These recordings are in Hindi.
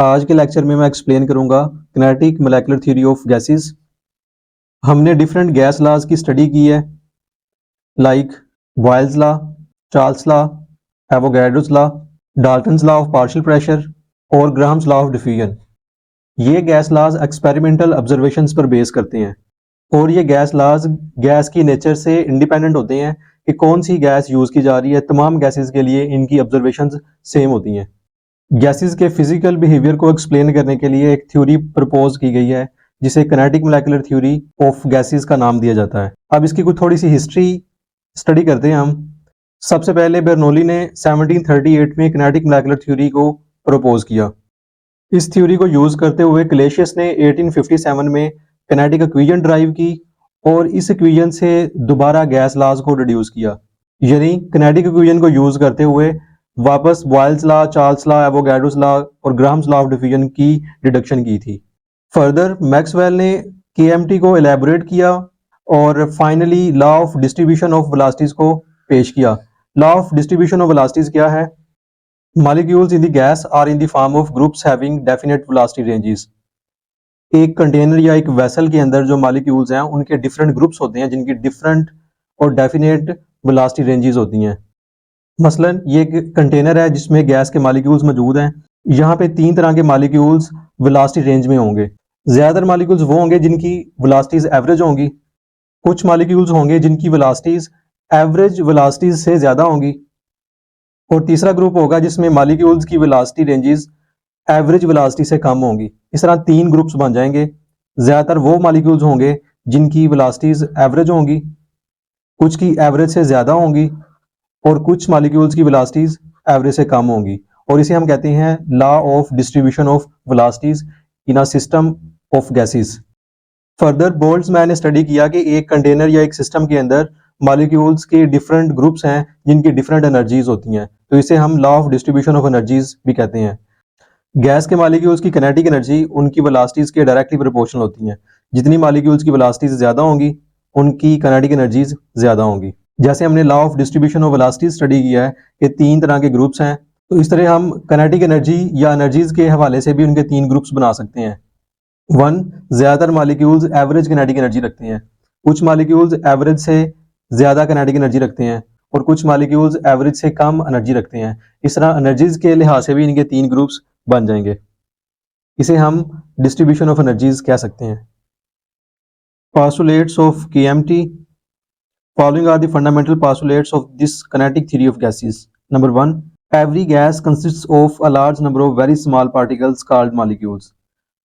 आज के लेक्चर में मैं एक्सप्लेन करूंगा kinetic molecular theory of gases. हमने डिफरेंट गैस लॉज की स्टडी की है, like Boyle's law, Charles law, Avogadro's law, Dalton's law of partial pressure और ग्राहम्स लॉ ऑफ डिफ्यूजन। ये गैस लॉज एक्सपेरिमेंटल ऑब्जर्वेशंस पर बेस करते हैं और ये गैस लॉज गैस की नेचर से इंडिपेंडेंट होते हैं कि कौन सी गैस यूज़ की जा रही है। तमाम गैसेस के लिए इनकी ऑब्जर्वेशंस सेम होती हैं। गैसेस के फिजिकल बिहेवियर को एक्सप्लेन करने के लिए एक थ्योरी प्रपोज की गई है जिसे kinetic molecular theory of gases का नाम दिया जाता है। अब इसकी कुछ थोड़ी सी हिस्ट्री स्टडी करते हैं हम। सबसे पहले बर्नौली ने 1738 में किनेटिक मोलेकुलर थ्योरी को प्रपोज किया। इस थ्योरी को यूज करते हुए क्लेशियस ने 1857 में किनेटिक इक्वेशन ड्राइव की और इस इक्वेशन से दोबारा गैस लॉज को डिड्यूस किया, यानी किनेटिक इक्वेशन को यूज करते हुए वापस Boyle's law, Charles law, Avogadro's law और ग्राहम्स लॉ ऑफ डिफ्यूजन की डिडक्शन की थी। फर्दर मैक्सवेल ने केएमटी को एलैबोरेट किया और finally law of distribution of velocities को पेश किया। Law of distribution of velocities क्या है? Molecules in the gas are in the form of groups having definite velocity ranges। एक कंटेनर या एक वेसल के अंदर जो मॉलिक्यूल्स हैं उनके डिफरेंट ग्रुप्स होते हैं जिनकी डिफरेंट और डेफिनेट वेलोसिटी रेंजेस होती हैं। मसलन ये एक कंटेनर है जिसमें गैस के मॉलिक्यूल्स मौजूद हैं। यहाँ पे 3 तरह के मॉलिक्यूल्स वेलोसिटी रेंज में होंगे। ज़्यादातर मॉलिक्यूल्स वो होंगे जिनकी वेलोसिटीज एवरेज होंगी, कुछ मॉलिक्यूल्स होंगे जिनकी वेलोसिटीज एवरेज वेलोसिटीज से ज़्यादा होंगी और तीसरा ग्रुप होगा जिसमें मॉलिक्यूल्स की वेलोसिटी रेंजेस एवरेज वेलोसिटी से कम होंगी। इस तरह 3 ग्रुप्स बन जाएंगे। ज़्यादातर वो मॉलिक्यूल्स होंगे जिनकी वेलोसिटीज एवरेज होंगी, कुछ की एवरेज से ज़्यादा होंगी और कुछ मॉलिक्यूल्स की वेलोसिटीज एवरेज से कम होंगी और इसे हम कहते हैं law of distribution of velocities in a system of gases. Further Boltzmann ने स्टडी किया कि एक कंटेनर या एक सिस्टम के अंदर मॉलिक्यूल्स के डिफरेंट ग्रुप्स हैं जिनकी डिफरेंट एनर्जीज होती हैं, तो इसे हम law of distribution of energies भी कहते हैं। गैस के मॉलिक्यूल्स की किनेटिक एनर्जी उनकी वेलोसिटीज के डायरेक्टली प्रोपोर्शनल होती हैं। जितनी मॉलिक्यूल्स की वेलोसिटीज ज़्यादा होंगी उनकी किनेटिक एनर्जीज ज़्यादा होंगी। जैसे हमने law of distribution of velocities study किया है कि 3 तरह के ग्रुप्स हैं, तो इस तरह हम किनेटिक एनर्जी या एनर्जीज के हवाले से भी उनके 3 ग्रुप्स बना सकते हैं। 1, ज़्यादातर मॉलिक्यूल्स एवरेज किनेटिक एनर्जी रखते हैं, कुछ मॉलिक्यूल्स एवरेज से ज़्यादा किनेटिक एनर्जी रखते हैं और कुछ मॉलिक्यूल्स एवरेज से कम एनर्जी रखते हैं। इस तरह एनर्जीज के लिहाज से भी इनके 3 ग्रुप्स बन जाएंगे। इसे हम डिस्ट्रीब्यूशन ऑफ एनर्जीज कह सकते हैं। Postulates of KMT। Following are the fundamental postulates of this kinetic theory of gases। Number 1, every gas consists of a large number of very small particles called molecules।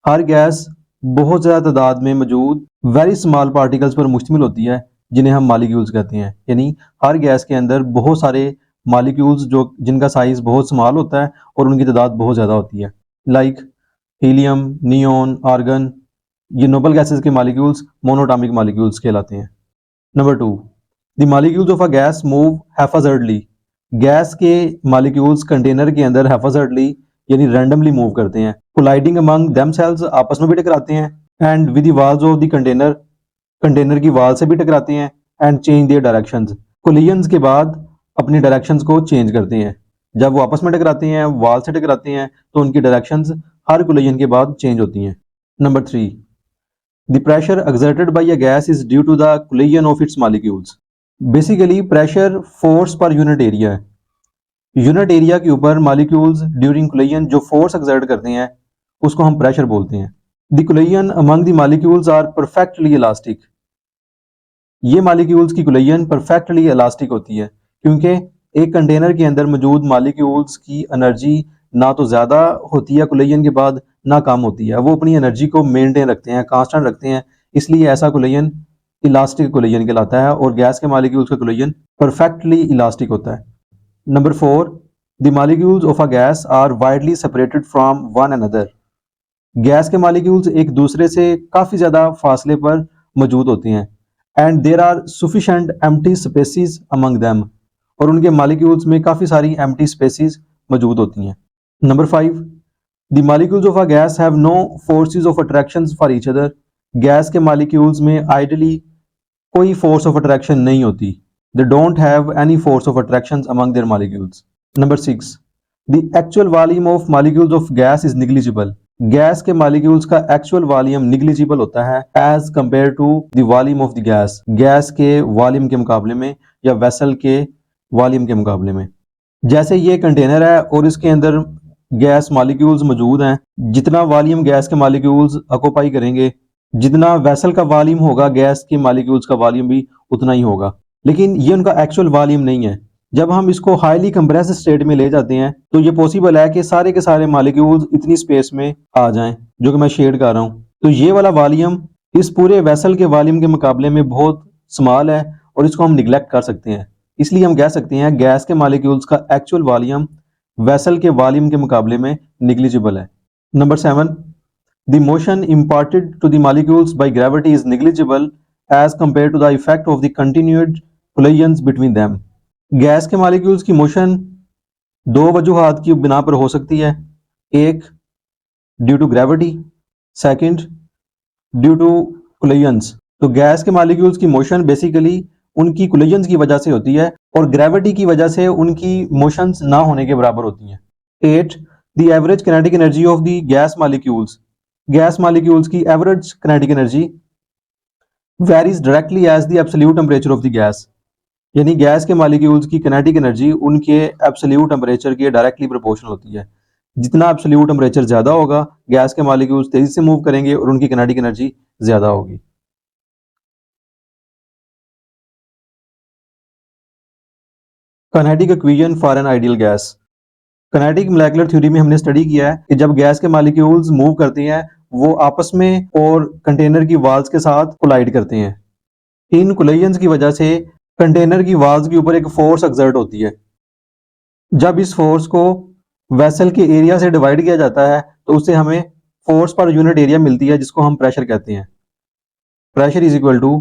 Her gas बहुत ज़्यादा तादाद में मौजूद वेरी स्मॉल पार्टिकल्स पर मुश्तमिल होती है जिन्हें हम मॉलिक्यूल्स कहते हैं। यानी हर गैस के अंदर बहुत सारे मॉलिक्यूल्स जो जिनका साइज बहुत स्मॉल होता है और उनकी तादाद बहुत ज़्यादा होती है, लाइक हीलियम, नियोन, आर्गन। ये नोबल गैसेस के मॉलिक्यूल्स मोनोटॉमिक मॉलिक्यूल्स कहलाते हैं। Number 2, the molecules of a gas move haphazardly. Gas के मॉलिक्यूल्स कंटेनर के अंदर हैफाजर्डली यानी रैंडमली मूव करते हैं। कोलाइडिंग अमंग देमसेल्व्स, आपस में भी टकराते हैं, and with the walls of the container, container की वाल से भी टकराते हैं, and change their directions. Collisions के बाद अपनी डायरेक्शंस को चेंज करते हैं। जब वो आपस में टकराते हैं, वाल से टकराते हैं, तो उनकी डायरेक्शंस हर कोलिजन के बाद चेंज होती हैं। Number 3, the pressure exerted by a gas is due to the collision of its molecules. Basically pressure force per unit area है। यूनिट एरिया के ऊपर मॉलिक्यूल्स ड्यूरिंग कोलिजन जो फोर्स एक्सर्ट करते हैं उसको हम प्रेशर बोलते हैं। The collision among the molecules are perfectly elastic. ये मॉलिक्यूल्स की कोलिजन परफेक्टली इलास्टिक होती है क्योंकि एक कंटेनर के अंदर मौजूद मॉलिक्यूल्स की एनर्जी ना तो ज़्यादा होती है कोलिजन के बाद, ना कम होती है। वो अपनी एनर्जी को मेंटेन रखते हैं, कांस्टेंट रखते हैं, इसलिए ऐसा कोलिजन इलास्टिक कोलिजन कहलाता है और गैस के मॉलिक्यूल्स का कोलिजन परफेक्टली इलास्टिक होता है। Number 4, the molecules of a gas are widely separated from one another. Gas के मॉलिक्यूल्स एक दूसरे से काफ़ी ज़्यादा फासले पर मौजूद होते हैं, and there are sufficient empty spaces among them, और उनके मॉलिक्यूल्स में काफ़ी सारी एम्प्टी स्पेसिस मौजूद होती हैं। Number 5, the molecules of a gas have no forces of attraction for each other. Gas के मॉलिक्यूल्स में आइडली कोई फोर्स ऑफ अट्रैक्शन नहीं होती। They don't have any force of attraction among their molecules. Number 6, the actual volume of molecules of gas is negligible. Gas के मॉलिक्यूल्स का एक्चुअल वॉल्यूम निग्लिजिबल होता है as compare to the volume of the gas, gas के वॉल्यूम के मुकाबले में या वेसल के वॉल्यूम के मुकाबले में। जैसे ये कंटेनर है और इसके अंदर गैस मॉलिक्यूल्स मौजूद हैं, जितना वॉल्यूम गैस के मॉलिक्यूल्स ऑक्यूपाई करेंगे, जितना वेसल का वॉल्यूम होगा गैस के मॉलिक्यूल्स का वॉल्यूम भी उतना ही होगा, लेकिन ये उनका एक्चुअल वॉल्यूम नहीं है। जब हम इसको हाईली कंप्रेस्ड स्टेट में ले जाते हैं तो ये पॉसिबल है कि सारे के सारे मॉलिक्यूल्स इतनी स्पेस में आ जाएं, जो कि मैं शेड कर रहा हूँ। तो ये वाला वॉल्यूम इस पूरे वेसल के वॉल्यूम के मुकाबले में बहुत स्मॉल है और इसको हम निगलेक्ट कर सकते हैं। इसलिए हम कह सकते हैं गैस के मॉलिक्यूल्स का एक्चुअल वॉल्यूम वेसल के वॉल्यूम के मुकाबले में निग्लिजिबल है। Number 7, the motion imparted to the molecules by gravity is negligible as compared to the effect of the continued collisions between them। Gas के मॉलिक्यूल्स की मोशन दो वजूहात की बिना पर हो सकती है, एक due to gravity, second due to collisions. तो गैस के मॉलिक्यूल्स की मोशन बेसिकली उनकी कोलिजन्स की वजह से होती है और ग्रेविटी की वजह से उनकी मोशंस ना होने के बराबर होती हैं। 8, the average kinetic energy of the gas molecules, gas molecules की average kinetic energy varies directly as the absolute temperature of the gas, यानी गैस के मॉलिक्यूल्स की काइनेटिक एनर्जी उनके एब्सोल्यूट टेम्परेचर के डायरेक्टली प्रोपोर्शनल होती है। जितना एब्सोल्यूट टेम्परेचर ज्यादा होगा गैस के मॉलिक्यूल्स तेजी से मूव करेंगे और उनकी काइनेटिक एनर्जी ज्यादा होगी। Kinetic equation for an ideal gas, kinetic molecular theory में हमने स्टडी किया है कि जब गैस के मॉलिक्यूल्स मूव करते हैं वो आपस में और कंटेनर की वाल्स के साथ कोलाइड करते हैं। इन कोलिजन्स की वजह से कंटेनर की वाल्स के ऊपर एक फोर्स एक्सर्ट होती है। जब इस फोर्स को वेसल के एरिया से डिवाइड किया जाता है तो उससे हमें फोर्स पर यूनिट एरिया मिलती है, जिसको हम प्रेशर कहते हैं। Pressure is equal to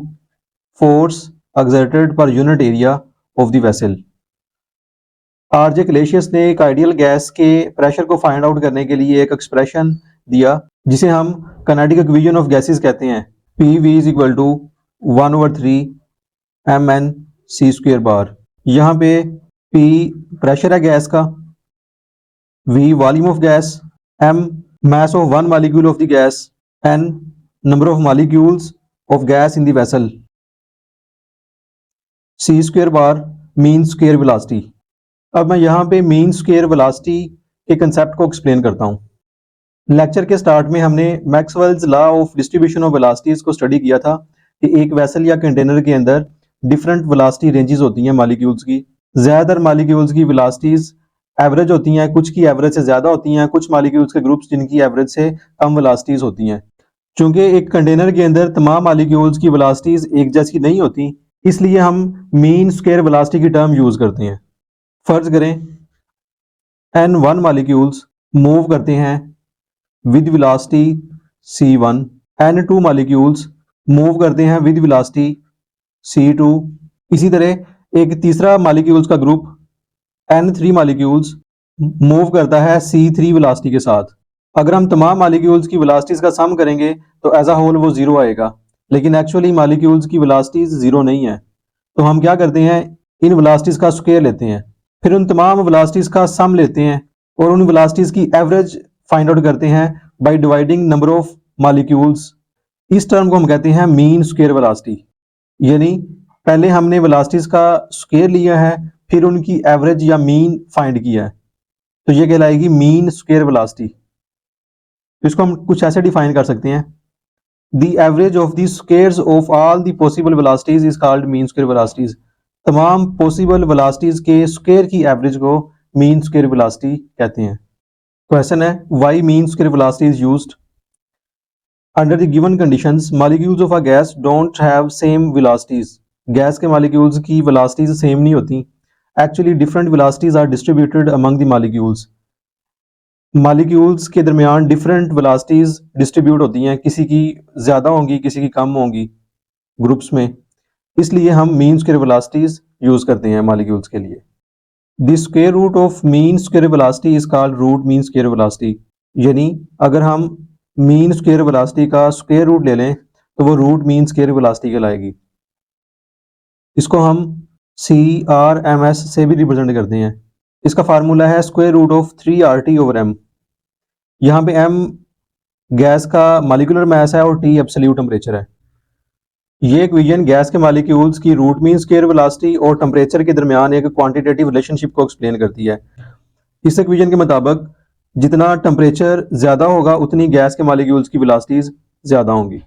force exerted per unit area of the vessel. RJ Clausius ने एक आइडियल गैस के प्रेशर को फाइंड आउट करने के लिए एक एक्सप्रेशन दिया जिसे हम काइनेटिक इक्वेशन ऑफ गैसेस कहते हैं। P V is equal to 1/3 mn c square bar. यहाँ पे P प्रेशर है गैस का, V volume of gas, M mass of one molecule of the gas, N number of molecules of gas in the vessel, C square bar mean square velocity. अब मैं यहाँ पे मीन स्क्वायर वेलोसिटी के कंसेप्ट को एक्सप्लेन करता हूँ। लेक्चर के स्टार्ट में हमने Maxwell's law of distribution of velocities को स्टडी किया था कि एक वेसल या कंटेनर के अंदर डिफरेंट वेलोसिटी रेंजेस होती हैं मॉलिक्यूल्स की। ज्यादातर मॉलिक्यूल्स की वेलोसिटीज एवरेज होती हैं, कुछ की एवरेज से ज्यादा होती हैं, कुछ मॉलिक्यूल्स के ग्रुप्स जिनकी एवरेज से कम वेलोसिटीज होती हैं। चूंकि एक कंटेनर के अंदर तमाम मॉलिक्यूल्स की वेलोसिटीज एक जैसी नहीं होती, इसलिए हम मीन स्क्वायर वेलोसिटी की टर्म यूज करते हैं। फर्ज करें N1 मॉलिक्यूल्स मूव करते हैं with velocity C1, N2 molecules move करते हैं विद वेलोसिटी C2। इसी तरह एक तीसरा मॉलिक्यूल्स का ग्रुप N3 मॉलिक्यूल्स मूव करता है C3 वेलोसिटी के साथ। अगर हम तमाम मॉलिक्यूल्स की वेलोसिटीज का सम करेंगे तो एज अ होल वो जीरो आएगा, लेकिन एक्चुअली मॉलिक्यूल्स की वेलोसिटीज जीरो नहीं है। तो हम क्या करते हैं, इन वेलोसिटीज का स्क्वायर लेते हैं, फिर उन तमाम वेलोसिटीज का सम लेते हैं और उन वेलोसिटीज की एवरेज फाइंड आउट करते हैं by dividing number of molecules. इस टर्म को हम कहते हैं मीन स्क्वायर वेलोसिटी। यानी पहले हमने वेलोसिटीज का स्क्वायर लिया है, फिर उनकी एवरेज या मीन फाइंड किया है, तो ये कहलाएगी मीन स्क्वायर वेलोसिटी। इसको हम कुछ ऐसे डिफाइन कर सकते हैं, the average of the squares of all the possible velocities is called mean square velocities. तमाम पॉसिबल वेलोसिटीज के स्क्वायर की एवरेज को मीन स्क्वायर वेलोसिटी कहते हैं। क्वेश्चन है, why mean square velocity is used? Under the given conditions molecules of a gas don't have same velocities. Gas के मॉलिक्यूल्स की वेलोसिटीज सेम नहीं होती। Actually different velocities are distributed among the molecules. Molecules के दरमियान डिफरेंट वेलोसिटीज डिस्ट्रीब्यूट होती हैं, किसी की ज्यादा होंगी, किसी की कम होंगी ग्रुप्स में, इसलिए हम मीन स्क्वायर वेलोसिटीज यूज करते हैं मॉलिक्यूल्स के लिए। The square root of mean square velocity is called root mean square velocity. यानी अगर हम मीन स्क्वायर वेलोसिटी का स्क्वायर रूट ले लें तो वो रूट मीन स्क्वायर वेलोसिटी कहलाएगी। इसको हम CRMS से भी रिप्रेजेंट करते हैं। इसका फार्मूला है स्क्वायर रूट ऑफ 3RT/m। यहाँ पे m गैस का मॉलिक्यूलर मास है और T एब्सोल्यूट टेम्परेचर है। ये इक्वेशन गैस के मॉलिक्यूल्स की रूट मीन स्क्वायर वेलोसिटी और टेम्परेचर के दरमियान एक क्वांटिटेटिव रिलेशनशिप को एक्सप्लेन करती है। इस इक्वेशन के मुताबिक जितना टेम्परेचर ज़्यादा होगा उतनी गैस के मॉलिक्यूल्स की वेलोसिटीज ज़्यादा होंगी।